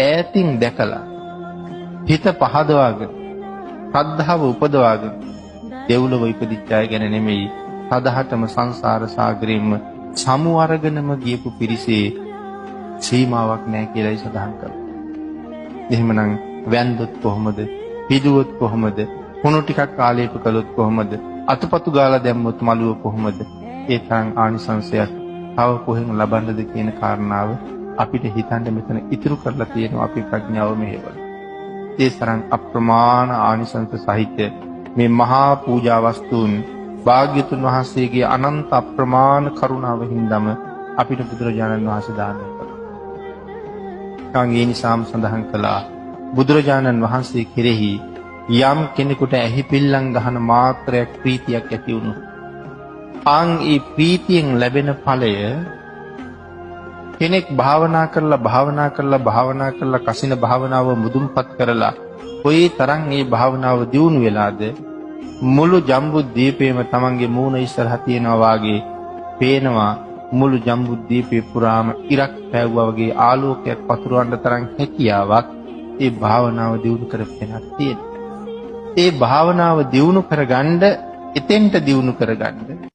ඈතින් දැකලා හිත පහදවාගෙන ශ්‍රද්ධාව උපදවාගෙන දෙව්ලොව ඉපදිච්ච අය ගැන නෙමෙයි සදහටම සංසාර සාගරෙම සමු අරගෙනම ගියපු පිරිසේ සීමාවක් නැහැ කියලායි සඳහන් කරන්නේ. එහෙමනම් වැන්දොත් කොහොමද? පිදුවොත් කොහොමද? හුණු ටිකක් කාලේප කළොත් කොහොමද? අතපතු ගාලා දැම්මොත් මළුව කොහොමද? ඒ තරම් ආනිසංසයක් තව කොහෙන් ලබන්නද කියන කාරණාව අපිට හිතන්න මෙතන ඉතුරු කරලා තියෙනවා අපි ප්‍රඥාව මෙහෙවල. ඒ තරම් අප්‍රමාණ ආනිසංස සහිත මේ මහා පූජා වස්තුන් භාග්‍යතුන් වහන්සේගේ අනන්ත අප්‍රමාණ කරුණාව හින්දාම අපිට බුදුරජාණන් වහන්සේ දානය කළා. ඒ නිසාම සඳහන් කළා බුදුරජාණන් වහන්සේ කෙරෙහි යම් කෙනෙකුට ඇහි පිල්ලම් ගහන මාත්‍රයක් ප්‍රීතියක් ඇති වුණොත් ඒ ප්‍රීතියෙන් ලැබෙන ඵලය කෙනෙක් භාවනා කරලා කසින භාවනාව මුදුන්පත් කරලා කොයි තරම් මේ භාවනාව දියුණු වෙලාද මුළු ජම්බුද්වීපයේම තමන්ගේ මූණ ඉස්සරහ තියනවා වාගේ පේනවා. මුළු ජම්බුද්වීපේ පුරාම ඉරක් පැවුවා වගේ ආලෝකයක් පතුරවන්න තරම් හැකියාවක් ඒ භාවනාව දියුණු කරපෙන්නක් තියෙනවා. ඒ භාවනාව දියුණු කරගන්න එතෙන්ට දියුණු කරගන්න